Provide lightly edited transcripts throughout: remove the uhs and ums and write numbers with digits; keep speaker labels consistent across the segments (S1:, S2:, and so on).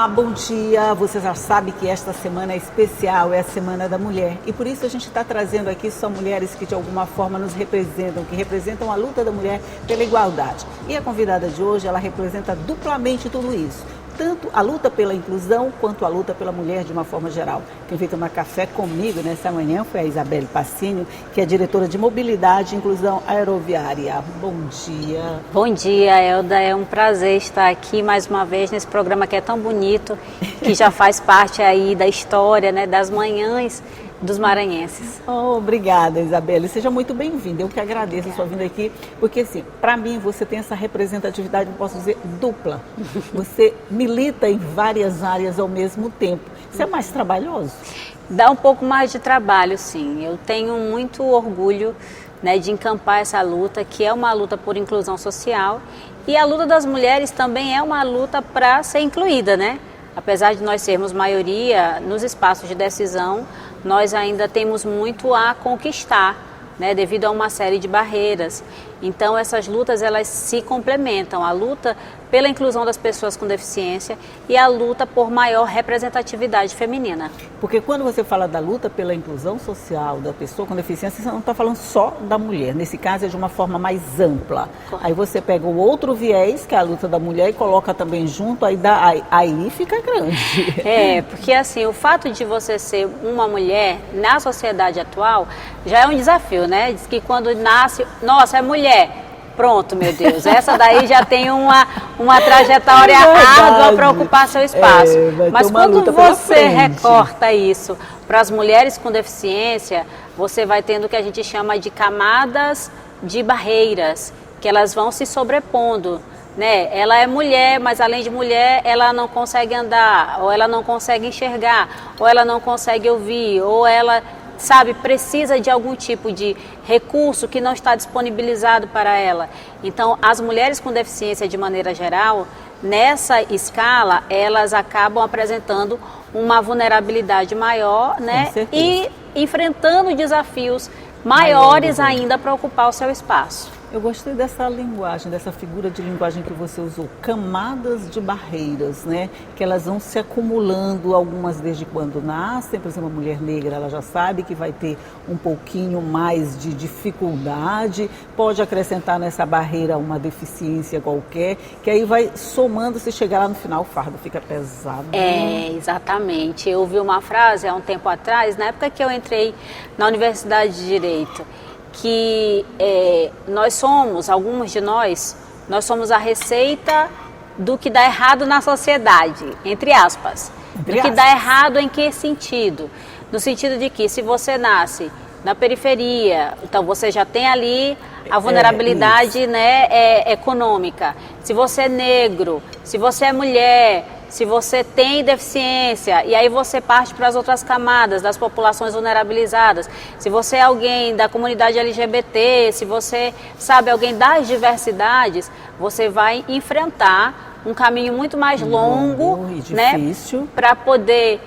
S1: Olá, bom dia. Você já sabe que esta semana é especial, é a Semana da Mulher. E por isso a gente está trazendo aqui só mulheres que de alguma forma nos representam, que representam a luta da mulher pela igualdade. E a convidada de hoje, ela representa duplamente tudo isso. Tanto a luta pela inclusão, quanto a luta pela mulher de uma forma geral. Quem veio tomar café comigo nessa manhã foi a Isabelle Passinho, que é diretora de Mobilidade e Inclusão Aeroviária. Bom dia.
S2: Bom dia, Elda. É um prazer estar aqui mais uma vez nesse programa que é tão bonito, que já faz parte aí da história, né, das manhãs dos maranhenses.
S1: Oh, obrigada, Isabelle. Seja muito bem-vinda. Eu que agradeço a sua vinda aqui, porque assim, para mim você tem essa representatividade, não posso dizer, dupla. Você milita em várias áreas ao mesmo tempo. Isso é mais trabalhoso?
S2: Dá um pouco mais de trabalho, sim. Eu tenho muito orgulho, né, de encampar essa luta, que é uma luta por inclusão social. E a luta das mulheres também é uma luta para ser incluída, né? Apesar de nós sermos maioria nos espaços de decisão, nós ainda temos muito a conquistar, né, devido a uma série de barreiras. Então essas lutas, elas se complementam, a luta pela inclusão das pessoas com deficiência e a luta por maior representatividade feminina.
S1: Porque quando você fala da luta pela inclusão social da pessoa com deficiência, você não está falando só da mulher, nesse caso é de uma forma mais ampla. Correto. Aí você pega o outro viés, que é a luta da mulher, e coloca também junto, aí fica grande.
S2: É, porque assim, o fato de você ser uma mulher na sociedade atual já é um desafio, né? Diz que quando nasce, nossa, é mulher. Pronto, meu Deus, essa daí já tem uma trajetória árdua para ocupar seu espaço. Mas quando você recorta isso para as mulheres com deficiência, você vai tendo o que a gente chama de camadas de barreiras, que elas vão se sobrepondo, né? Ela é mulher, mas além de mulher, ela não consegue andar, ou ela não consegue enxergar, ou ela não consegue ouvir, ou ela, sabe, precisa de algum tipo de recurso que não está disponibilizado para ela. Então, as mulheres com deficiência, de maneira geral, nessa escala, elas acabam apresentando uma vulnerabilidade maior, né? E enfrentando desafios maiores ainda para ocupar o seu espaço.
S1: Eu gostei dessa linguagem, dessa figura de linguagem que você usou, camadas de barreiras, né? Que elas vão se acumulando, algumas desde quando nascem. Por exemplo, a mulher negra, ela já sabe que vai ter um pouquinho mais de dificuldade, pode acrescentar nessa barreira uma deficiência qualquer, que aí vai somando, se chegar lá no final, o fardo fica pesado.
S2: É, exatamente. Eu ouvi uma frase há um tempo atrás, na época que eu entrei na Universidade de Direito, que nós somos, alguns de nós somos a receita do que dá errado na sociedade, entre aspas. Do que dá errado em que sentido? No sentido de que se você nasce na periferia, então você já tem ali a vulnerabilidade, né, econômica. Se você é negro, se você é mulher, se você tem deficiência, e aí você parte para as outras camadas das populações vulnerabilizadas. Se você é alguém da comunidade LGBT, se você sabe alguém das diversidades, você vai enfrentar um caminho muito mais longo e difícil, né, para poder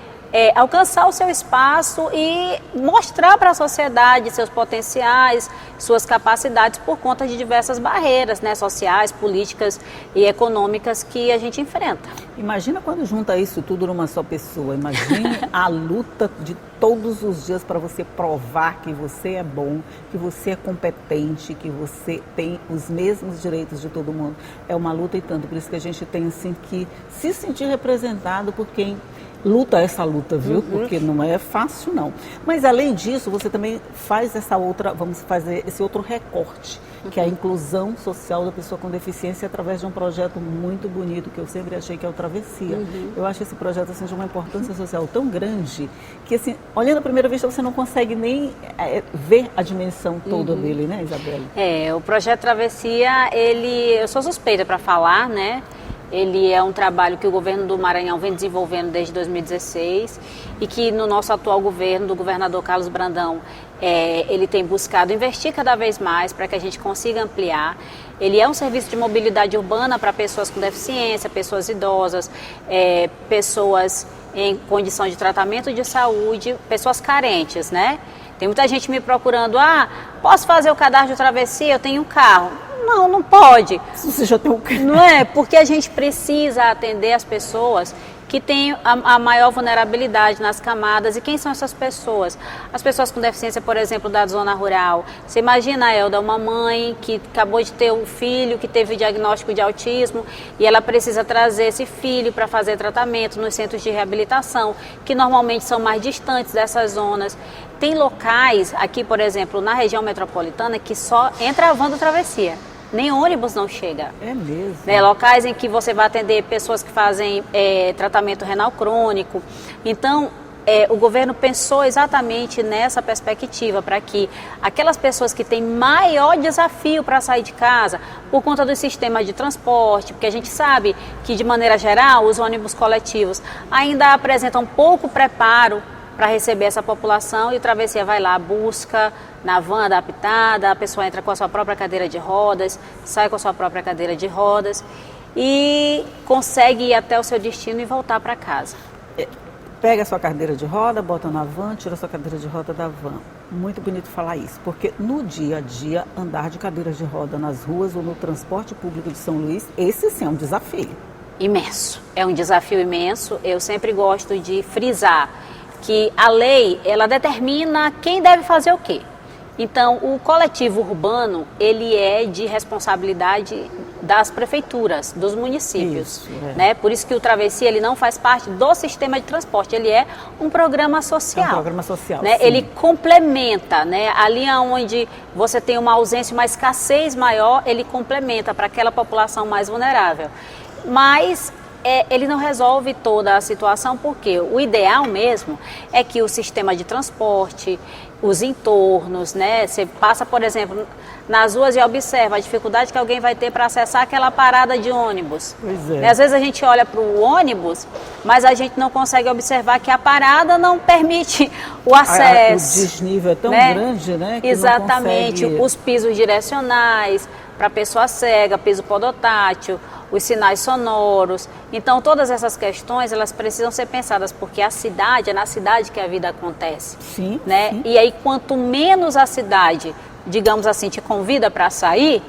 S2: alcançar o seu espaço e mostrar para a sociedade seus potenciais, suas capacidades por conta de diversas barreiras, né, sociais, políticas e econômicas que a gente enfrenta.
S1: Imagina quando junta isso tudo numa só pessoa. Imagine a luta de todos os dias para você provar que você é bom, que você é competente, que você tem os mesmos direitos de todo mundo. É uma luta e tanto, por isso que a gente tem assim, que se sentir representado por quem luta essa luta, viu? Porque não é fácil, não. Mas, além disso, você também faz essa outra, vamos fazer esse outro recorte, que é a inclusão social da pessoa com deficiência através de um projeto muito bonito, que eu sempre achei que é o Travessia. Eu acho esse projeto assim, de uma importância social tão grande, que, assim, olhando à primeira vista, você não consegue nem ver a dimensão toda dele, né, Isabelle?
S2: O projeto Travessia, eu sou suspeita para falar, né? Ele é um trabalho que o governo do Maranhão vem desenvolvendo desde 2016 e que no nosso atual governo, do governador Carlos Brandão, ele tem buscado investir cada vez mais para que a gente consiga ampliar. Ele é um serviço de mobilidade urbana para pessoas com deficiência, pessoas idosas, pessoas em condição de tratamento de saúde, pessoas carentes, né? Tem muita gente me procurando, posso fazer o cadastro de travessia? Eu tenho um carro. Não, não pode.
S1: Você já tem um carro.
S2: Não é? Porque a gente precisa atender as pessoas que têm a maior vulnerabilidade nas camadas. E quem são essas pessoas? As pessoas com deficiência, por exemplo, da zona rural. Você imagina, Elda, uma mãe que acabou de ter um filho que teve diagnóstico de autismo e ela precisa trazer esse filho para fazer tratamento nos centros de reabilitação, que normalmente são mais distantes dessas zonas. Tem locais aqui, por exemplo, na região metropolitana, que só entra a van do travessia. Nem ônibus não chega.
S1: É mesmo?
S2: Locais em que você vai atender pessoas que fazem tratamento renal crônico. Então, o governo pensou exatamente nessa perspectiva, para que aquelas pessoas que têm maior desafio para sair de casa, por conta dos sistemas de transporte, porque a gente sabe que, de maneira geral, os ônibus coletivos ainda apresentam pouco preparo para receber essa população, e o Travessia vai lá, busca na van adaptada, a pessoa entra com a sua própria cadeira de rodas, sai com a sua própria cadeira de rodas e consegue ir até o seu destino e voltar para casa.
S1: Pega a sua cadeira de roda, bota na van, tira a sua cadeira de roda da van. Muito bonito falar isso, porque no dia a dia, andar de cadeira de roda nas ruas ou no transporte público de São Luís, esse sim é um desafio.
S2: Imenso, é um desafio imenso. Eu sempre gosto de frisar que a lei, ela determina quem deve fazer o quê. Então, o coletivo urbano, ele é de responsabilidade das prefeituras, dos municípios. Né? Por isso que o Travessia, ele não faz parte do sistema de transporte, ele é um programa social.
S1: É um programa social,
S2: né?
S1: Sim.
S2: Ele complementa, né? Ali onde você tem uma ausência, uma escassez maior, ele complementa para aquela população mais vulnerável. Mas ele não resolve toda a situação, porque o ideal mesmo é que o sistema de transporte, os entornos, né? Você passa, por exemplo, nas ruas e observa a dificuldade que alguém vai ter para acessar aquela parada de ônibus.
S1: Pois é.
S2: Às vezes a gente olha para o ônibus, mas a gente não consegue observar que a parada não permite o acesso.
S1: O desnível é tão grande, né? Que
S2: exatamente.
S1: Não consegue...
S2: Os pisos direcionais para pessoa cega, piso podotátil, os sinais sonoros. Então, todas essas questões, elas precisam ser pensadas, porque a cidade, é na cidade que a vida acontece.
S1: Sim,
S2: né?
S1: sim.
S2: E aí, quanto menos a cidade, digamos assim, te convida para sair,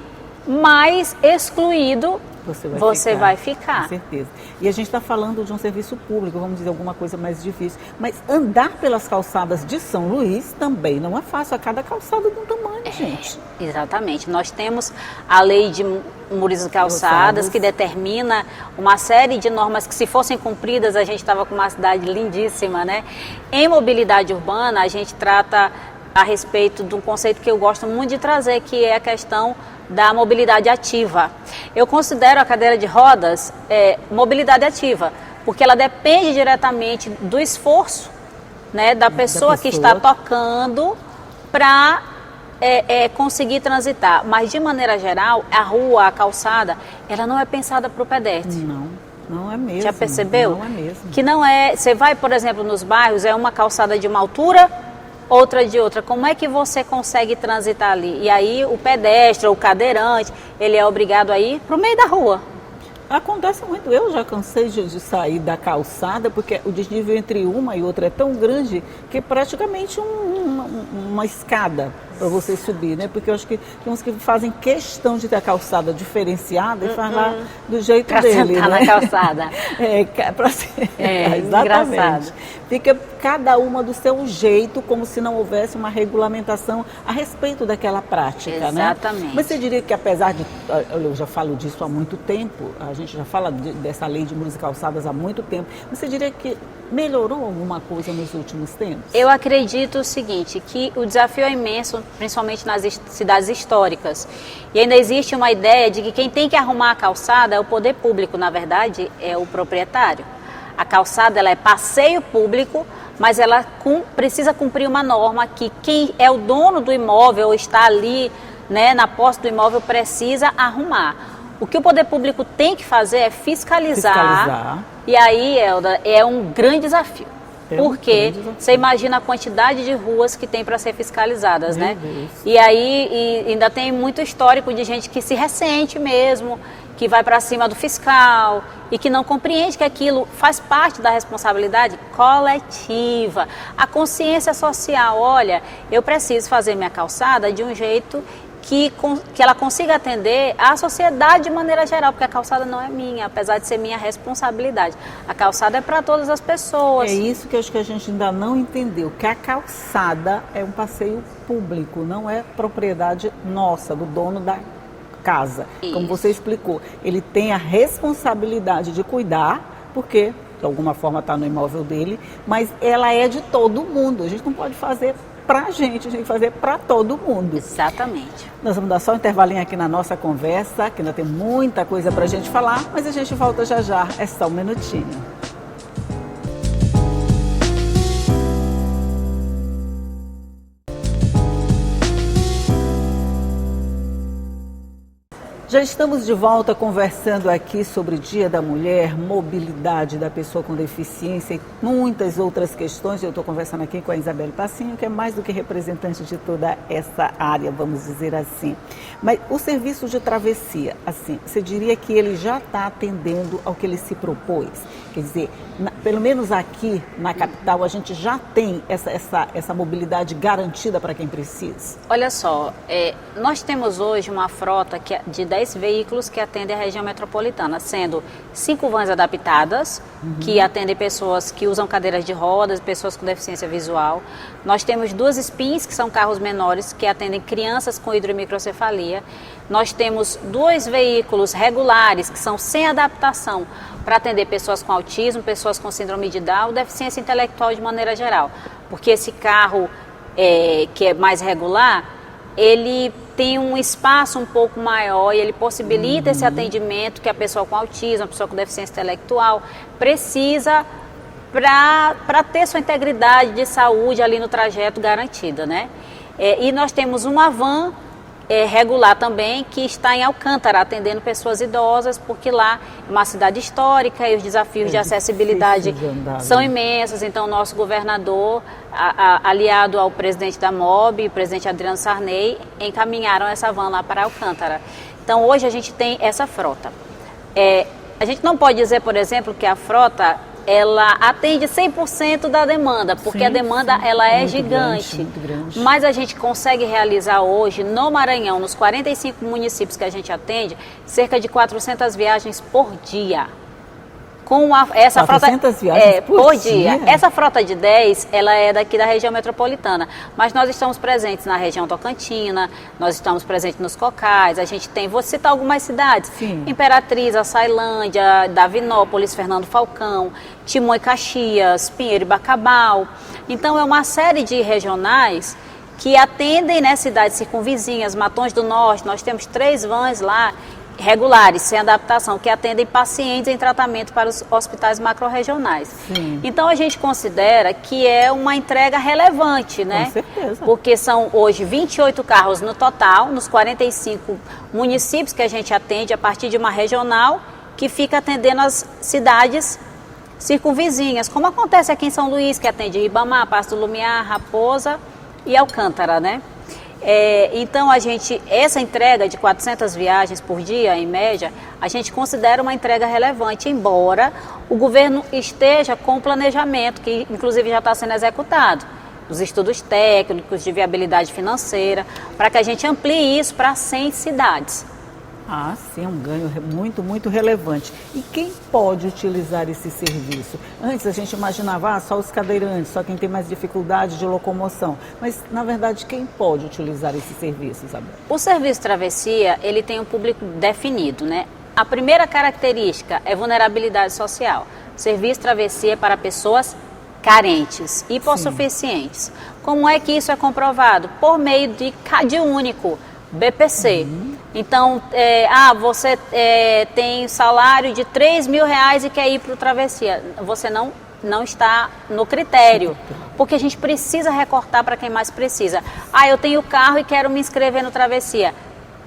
S2: mais excluído você vai ficar.
S1: Com certeza. E a gente está falando de um serviço público, vamos dizer alguma coisa mais difícil. Mas andar pelas calçadas de São Luís também não é fácil. A cada calçada de um tamanho, gente.
S2: Exatamente. Nós temos a lei de muros e calçadas, que determina uma série de normas que, se fossem cumpridas, a gente estava com uma cidade lindíssima, né? Em mobilidade urbana, a gente trata a respeito de um conceito que eu gosto muito de trazer, que é a questão da mobilidade ativa. Eu considero a cadeira de rodas mobilidade ativa, porque ela depende diretamente do esforço, né, da pessoa que está tocando para conseguir transitar. Mas, de maneira geral, a rua, a calçada, ela não é pensada para o pedestre.
S1: Não é mesmo.
S2: Já percebeu?
S1: Não é mesmo.
S2: Que não é... Você vai, por exemplo, nos bairros, é uma calçada de uma altura, outra de outra. Como é que você consegue transitar ali? E aí o pedestre, o cadeirante, ele é obrigado a ir para o meio da rua.
S1: Acontece muito. Eu já cansei de sair da calçada, porque o desnível entre uma e outra é tão grande que é praticamente uma escada para você subir, né? Porque eu acho que tem uns que fazem questão de ter a calçada diferenciada e faz lá do jeito
S2: pra
S1: dele,
S2: sentar
S1: né?
S2: na calçada.
S1: Exatamente.
S2: Engraçado.
S1: Fica cada uma do seu jeito, como se não houvesse uma regulamentação a respeito daquela prática,
S2: Exatamente.
S1: né? Mas você diria que, apesar de... Eu já falo disso há muito tempo, a gente já fala dessa lei de muros e calçadas há muito tempo, você diria que melhorou alguma coisa nos últimos tempos?
S2: Eu acredito o seguinte, que o desafio é imenso, principalmente nas cidades históricas. E ainda existe uma ideia de que quem tem que arrumar a calçada é o poder público, na verdade, é o proprietário. A calçada, ela é passeio público, mas ela precisa cumprir uma norma que quem é o dono do imóvel ou está ali, né, na posse do imóvel, precisa arrumar. O que o poder público tem que fazer é fiscalizar. E aí, Elda, é um grande desafio. Porque você imagina a quantidade de ruas que tem para ser fiscalizadas, né? E aí ainda tem muito histórico de gente que se ressente mesmo, que vai para cima do fiscal e que não compreende que aquilo faz parte da responsabilidade coletiva. A consciência social, olha, eu preciso fazer minha calçada de um jeito que ela consiga atender a sociedade de maneira geral, porque a calçada não é minha, apesar de ser minha responsabilidade. A calçada é para todas as pessoas.
S1: É isso que eu acho que a gente ainda não entendeu, que a calçada é um passeio público, não é propriedade nossa, do dono da casa.
S2: Isso.
S1: Como você explicou, ele tem a responsabilidade de cuidar, porque de alguma forma está no imóvel dele, mas ela é de todo mundo. A gente não pode fazer para a gente tem que fazer para todo mundo.
S2: Exatamente.
S1: Nós vamos dar só um intervalinho aqui na nossa conversa, que ainda tem muita coisa para a gente falar, mas a gente volta já já, é só um minutinho. Já estamos de volta conversando aqui sobre Dia da Mulher, mobilidade da pessoa com deficiência e muitas outras questões. Eu estou conversando aqui com a Isabelle Passinho, que é mais do que representante de toda essa área, vamos dizer assim. Mas o serviço de travessia, assim, você diria que ele já está atendendo ao que ele se propôs? Quer dizer, pelo menos aqui na capital, a gente já tem essa mobilidade garantida para quem precisa?
S2: Olha só, nós temos hoje uma frota de 10 veículos que atendem a região metropolitana, sendo 5 vans adaptadas, que atendem pessoas que usam cadeiras de rodas, pessoas com deficiência visual. Nós temos 2 SPINs, que são carros menores, que atendem crianças com hidromicrocefalia. Nós temos 2 veículos regulares, que são sem adaptação, para atender pessoas com autismo, pessoas com síndrome de Down, deficiência intelectual de maneira geral. Porque esse carro que é mais regular, ele tem um espaço um pouco maior e ele possibilita esse atendimento que a pessoa com autismo, a pessoa com deficiência intelectual precisa para ter sua integridade de saúde ali no trajeto garantida, né? E nós temos uma van regular também, que está em Alcântara, atendendo pessoas idosas, porque lá é uma cidade histórica e os desafios de acessibilidade são imensos. Então, o nosso governador, aliado ao presidente da MOB, o presidente Adriano Sarney, encaminharam essa van lá para Alcântara. Então, hoje a gente tem essa frota. A gente não pode dizer, por exemplo, que a frota ela atende 100% da demanda, porque a demanda ela é gigante.
S1: Muito grande.
S2: Mas a gente consegue realizar hoje no Maranhão, nos 45 municípios que a gente atende, cerca de 400 viagens por dia. Com essa
S1: 400
S2: frota
S1: viagens
S2: por dia. Essa frota de 10, ela é daqui da região metropolitana, mas nós estamos presentes na região Tocantina, nós estamos presentes nos Cocais, a gente tem, vou citar algumas cidades,
S1: Sim.
S2: Imperatriz, Açailândia, Davinópolis, Fernando Falcão, Timon e Caxias, Pinheiro e Bacabal. Então é uma série de regionais que atendem, né, cidades circunvizinhas, Matões do Norte, nós temos 3 vans lá, regulares, sem adaptação, que atendem pacientes em tratamento para os hospitais macro-regionais.
S1: Sim.
S2: Então a gente considera que é uma entrega relevante, né?
S1: Com certeza.
S2: Porque são hoje 28 carros no total, nos 45 municípios que a gente atende, a partir de uma regional que fica atendendo as cidades circunvizinhas, como acontece aqui em São Luís, que atende Ribamar, Pasto do Lumiar, Raposa e Alcântara, né? Então essa entrega de 400 viagens por dia, em média, a gente considera uma entrega relevante, embora o governo esteja com planejamento, que inclusive já está sendo executado, os estudos técnicos de viabilidade financeira, para que a gente amplie isso para 100 cidades.
S1: Ah, sim, é um ganho muito, muito relevante. E quem pode utilizar esse serviço? Antes a gente imaginava só os cadeirantes, só quem tem mais dificuldade de locomoção. Mas, na verdade, quem pode utilizar esse serviço, Isabel?
S2: O serviço travessia, ele tem um público definido, né? A primeira característica é vulnerabilidade social. O serviço travessia é para pessoas carentes, hipossuficientes. Como é que isso é comprovado? Por meio de CAD único, BPC. Então, você tem salário de R$3.000 e quer ir para o travessia. Você não está no critério, porque a gente precisa recortar para quem mais precisa. Eu tenho carro e quero me inscrever no travessia.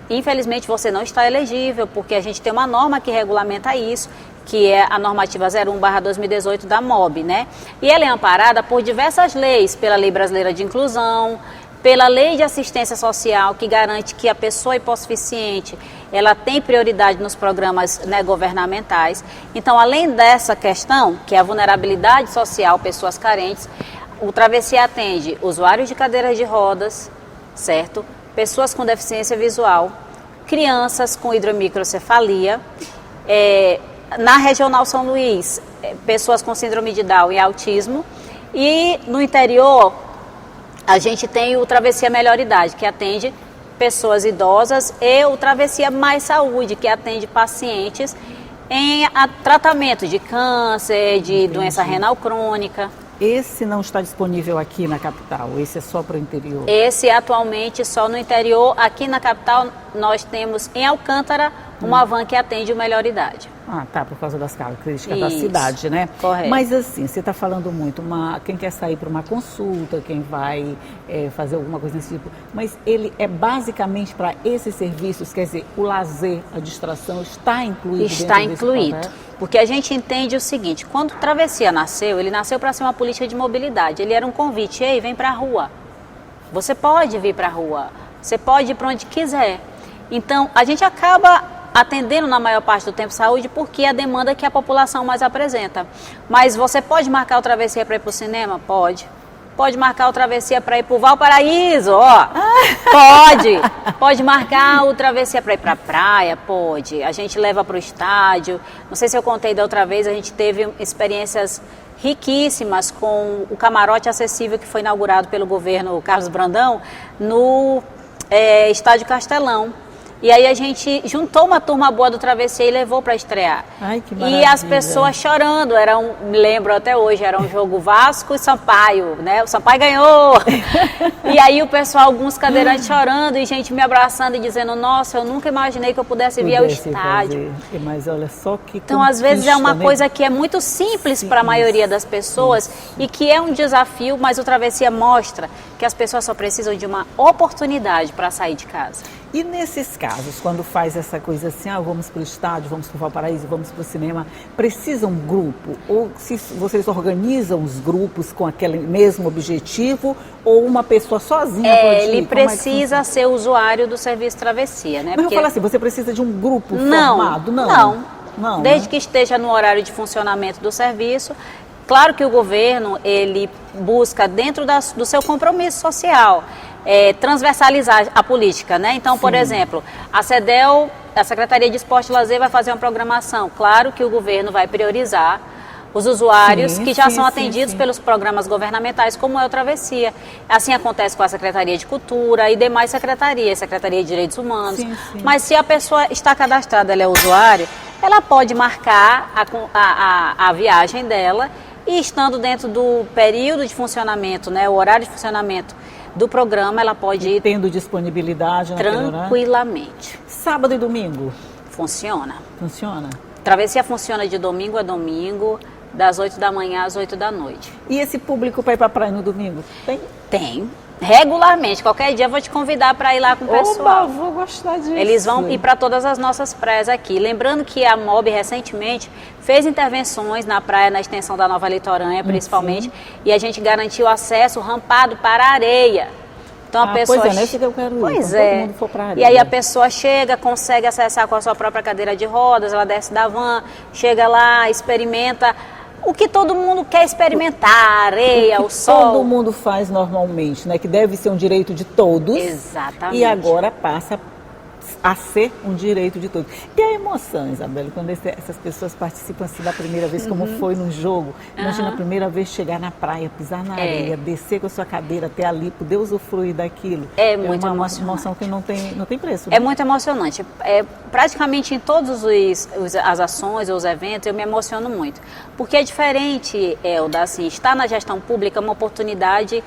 S2: Infelizmente, você não está elegível, porque a gente tem uma norma que regulamenta isso, que é a normativa 01/2018 da MOB, né? E ela é amparada por diversas leis, pela Lei Brasileira de Inclusão, pela Lei de Assistência Social, que garante que a pessoa hipossuficiente ela tem prioridade nos programas, né, governamentais. Então, além dessa questão, que é a vulnerabilidade social, pessoas carentes, o travessia atende usuários de cadeiras de rodas, certo? pessoas com deficiência visual, crianças com hidromicrocefalia, na Regional São Luís, pessoas com síndrome de Down e autismo, e no interior a gente tem o Travessia Melhor Idade, que atende pessoas idosas, e o Travessia Mais Saúde, que atende pacientes em tratamento de câncer, de doença renal crônica.
S1: Esse não está disponível aqui na capital, esse é só para o interior?
S2: Esse atualmente só no interior. Aqui na capital nós temos em Alcântara uma van que atende o Melhor Idade.
S1: Ah, tá, por causa das características da cidade, né?
S2: Correto.
S1: Mas assim, você está falando muito, quem quer sair para uma consulta, quem vai fazer alguma coisa desse tipo, mas ele é basicamente para esses serviços, quer dizer, o lazer, a distração está incluído?
S2: Está incluído, porque a gente entende o seguinte, quando o Travessia nasceu, ele nasceu para ser uma política de mobilidade, ele era um convite, ei, vem para a rua, você pode vir para a rua, você pode ir para onde quiser. Então, a gente acaba atendendo na maior parte do tempo saúde, porque é a demanda que a população mais apresenta. Mas você pode marcar o Travessia para ir para o cinema? Pode. Pode marcar o Travessia para ir para o Valparaíso? Ó, pode. Pode marcar o Travessia para ir para a praia? Pode. A gente leva para o estádio. Não sei se eu contei da outra vez, a gente teve experiências riquíssimas com o camarote acessível que foi inaugurado pelo governo Carlos Brandão no Estádio Castelão. E aí a gente juntou uma turma boa do Travessia e levou para estrear.
S1: Ai, que maravilha.
S2: E as pessoas chorando, me lembro até hoje, era um jogo Vasco e Sampaio, né? O Sampaio ganhou! E aí o pessoal, alguns cadeirantes chorando e gente me abraçando e dizendo, nossa, eu nunca imaginei que eu pudesse vir ao estádio.
S1: Mas olha só que
S2: Então, às vezes é uma coisa que é muito simples para a maioria das pessoas e que é um desafio, mas o Travessia mostra que as pessoas só precisam de uma oportunidade para sair de casa.
S1: E nesses casos, quando faz essa coisa assim, vamos para o estádio, vamos para o Valparaíso, vamos para o cinema, precisa um grupo? Ou se vocês organizam os grupos com aquele mesmo objetivo, ou uma pessoa sozinha pode ir?
S2: Ele precisa ser usuário do serviço Travessia, né?
S1: Mas eu falo assim, você precisa de um grupo formado?
S2: Não. Desde que esteja no horário de funcionamento do serviço. Claro que o governo, ele busca, dentro do seu compromisso social, transversalizar a política, né? Então, por exemplo, a CEDEL, a Secretaria de Esporte e Lazer, vai fazer uma programação. Claro que o governo vai priorizar os usuários que já são atendidos pelos programas governamentais, como é o Travessia. Assim acontece com a Secretaria de Cultura e demais secretarias, Secretaria de Direitos Humanos. Mas se a pessoa está cadastrada, ela é usuário, ela pode marcar a viagem dela e estando dentro do período de funcionamento, né, o horário de funcionamento do programa, ela pode ir
S1: tendo disponibilidade
S2: tranquilamente.
S1: Sábado e domingo?
S2: Funciona.
S1: Funciona?
S2: Travessia funciona de domingo a domingo, das 8 da manhã às 8 da noite.
S1: E esse público para ir para a praia no domingo? Tem?
S2: Tem. Regularmente. Qualquer dia eu vou te convidar para ir lá com o pessoal.
S1: Vou gostar disso.
S2: Eles vão ir para todas as nossas praias aqui. Lembrando que a MOB recentemente fez intervenções na praia, na extensão da Nova Litorânea, principalmente, e a gente garantiu acesso rampado para a areia. Então a pessoa...
S1: Pois é, nesse que eu quero ir.
S2: Pois
S1: todo mundo for pra areia.
S2: E aí a pessoa chega, consegue acessar com a sua própria cadeira de rodas, ela desce da van, chega lá, experimenta o que todo mundo quer experimentar, a areia, o sol.
S1: Todo mundo faz normalmente, né? Que deve ser um direito de todos.
S2: Exatamente.
S1: E agora passa a ser um direito de todos. E a emoção, Isabela, quando essas pessoas participam assim da primeira vez, como foi no jogo, imagina a primeira vez chegar na praia, pisar na areia, descer com a sua cadeira até ali, poder usufruir daquilo.
S2: É muito
S1: uma
S2: emocionante.
S1: emoção que não tem preço. Né?
S2: É muito emocionante. Praticamente em todas as ações ou os eventos eu me emociono muito. Porque é diferente, Elda, assim, estar na gestão pública é uma oportunidade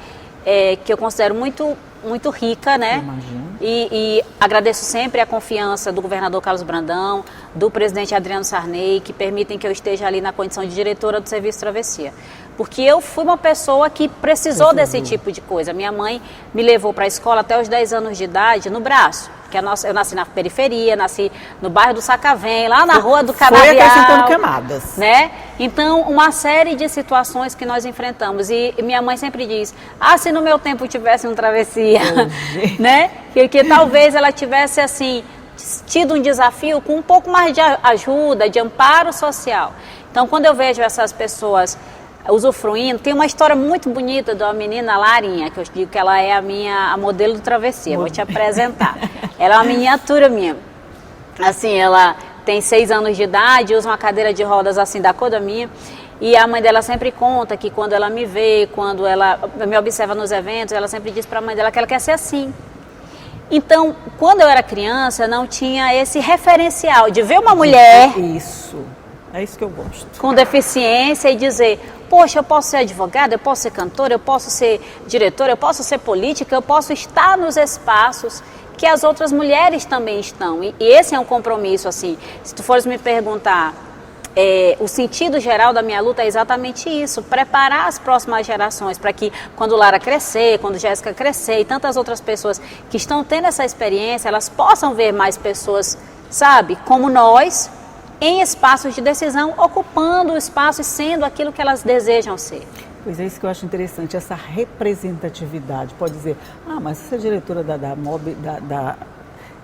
S2: que eu considero muito rica, né?
S1: Imagino.
S2: E agradeço sempre a confiança do governador Carlos Brandão, do presidente Adriano Sarney, que permitem que eu esteja ali na condição de diretora do Serviço Travessia. Porque eu fui uma pessoa que precisou desse tipo de coisa. Minha mãe me levou para a escola até os 10 anos de idade no braço. Eu nasci na periferia, nasci no bairro do Sacavém, lá na rua do Canavial.
S1: Foi acrescentando camadas.
S2: Né? Então, uma série de situações que nós enfrentamos. E minha mãe sempre diz, se no meu tempo tivesse um Travessia, né? Que talvez ela tivesse, assim, tido um desafio com um pouco mais de ajuda, de amparo social. Então, quando eu vejo essas pessoas usufruindo. Tem uma história muito bonita de uma menina, Larinha, que eu digo que ela é a modelo do Travessia. Vou te apresentar. Ela é uma miniatura minha. Assim, ela tem 6 anos de idade, usa uma cadeira de rodas assim da cor da minha. E a mãe dela sempre conta que quando ela me vê, quando ela me observa nos eventos, ela sempre diz para a mãe dela que ela quer ser assim. Então, quando eu era criança, não tinha esse referencial de ver uma mulher...
S1: Isso, é isso que eu gosto.
S2: Com deficiência e dizer, poxa, eu posso ser advogada, eu posso ser cantora, eu posso ser diretora, eu posso ser política, eu posso estar nos espaços que as outras mulheres também estão. E esse é um compromisso, assim. Se tu fores me perguntar... o sentido geral da minha luta é exatamente isso, preparar as próximas gerações para que quando Lara crescer, quando Jéssica crescer e tantas outras pessoas que estão tendo essa experiência, elas possam ver mais pessoas, sabe, como nós, em espaços de decisão, ocupando o espaço e sendo aquilo que elas desejam ser.
S1: Pois é isso que eu acho interessante, essa representatividade. Pode dizer, mas você é diretora da MOB,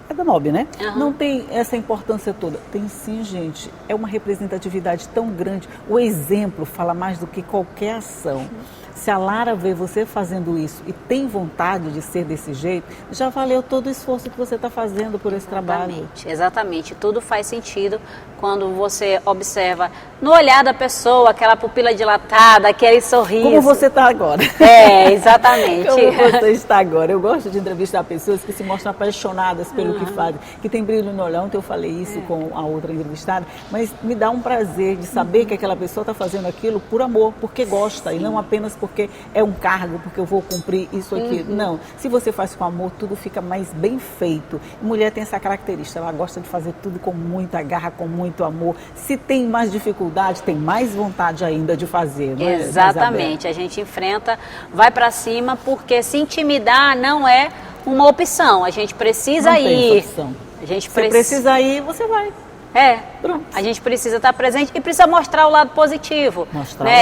S1: é da MOB, né? Uhum. Não tem essa importância toda. Tem sim, gente. É uma representatividade tão grande. O exemplo fala mais do que qualquer ação. Se a Lara vê você fazendo isso e tem vontade de ser desse jeito, já valeu todo o esforço que você está fazendo por esse trabalho.
S2: Exatamente. Tudo faz sentido quando você observa no olhar da pessoa, aquela pupila dilatada, aquele sorriso.
S1: Como você está agora.
S2: Exatamente.
S1: Como você está agora. Eu gosto de entrevistar pessoas que se mostram apaixonadas pelo que fazem, que tem brilho no olhar. Ontem eu falei isso com a outra entrevistada, mas me dá um prazer de saber que aquela pessoa está fazendo aquilo por amor, porque gosta, e não apenas porque é um cargo, porque eu vou cumprir isso aqui. Não, se você faz com amor, tudo fica mais bem feito. Mulher tem essa característica, ela gosta de fazer tudo com muita garra, com muito amor. Se tem mais dificuldade, tem mais vontade ainda de fazer, não é?
S2: Exatamente, a gente enfrenta, vai para cima, porque se intimidar não é uma opção, a gente precisa
S1: não
S2: ir.
S1: Tem essa opção. Você precisa ir, você vai.
S2: Pronto. A gente precisa estar presente e precisa mostrar o lado positivo.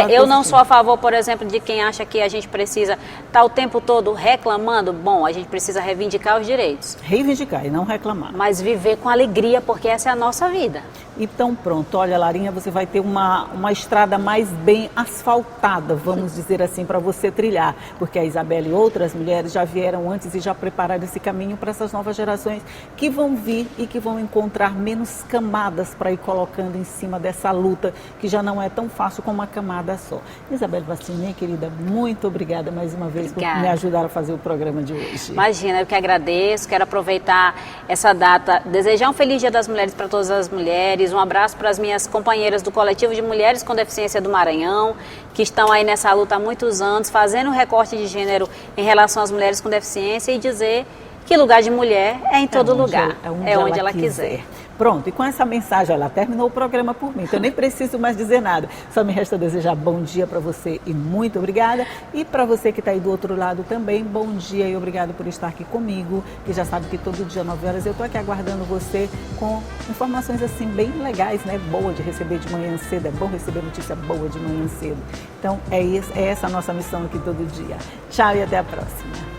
S2: Eu não sou a favor, por exemplo, de quem acha que a gente precisa estar o tempo todo reclamando. Bom, a gente precisa reivindicar os direitos.
S1: Reivindicar e não reclamar.
S2: Mas viver com alegria, porque essa é a nossa vida.
S1: Então pronto, olha, Larinha, você vai ter uma estrada mais bem asfaltada, vamos dizer assim, para você trilhar. Porque a Isabela e outras mulheres já vieram antes e já prepararam esse caminho para essas novas gerações que vão vir e que vão encontrar menos camadas para ir colocando em cima dessa luta, que já não é tão fácil com uma camada só. Isabela Vassini, minha querida, muito obrigada mais uma vez por me ajudar a fazer o programa de hoje.
S2: Imagina, eu que agradeço, quero aproveitar essa data, desejar um feliz Dia das Mulheres para todas as mulheres, um abraço para as minhas companheiras do Coletivo de Mulheres com Deficiência do Maranhão, que estão aí nessa luta há muitos anos, fazendo um recorte de gênero em relação às mulheres com deficiência e dizer que lugar de mulher é em todo lugar, é onde ela quiser.
S1: Pronto, e com essa mensagem, ela terminou o programa por mim, então eu nem preciso mais dizer nada. Só me resta desejar bom dia para você e muito obrigada. E para você que está aí do outro lado também, bom dia e obrigado por estar aqui comigo, que já sabe que todo dia, 9 horas, eu estou aqui aguardando você com informações assim bem legais, né? Boa de receber de manhã cedo, é bom receber notícia boa de manhã cedo. Então é essa a nossa missão aqui todo dia. Tchau e até a próxima.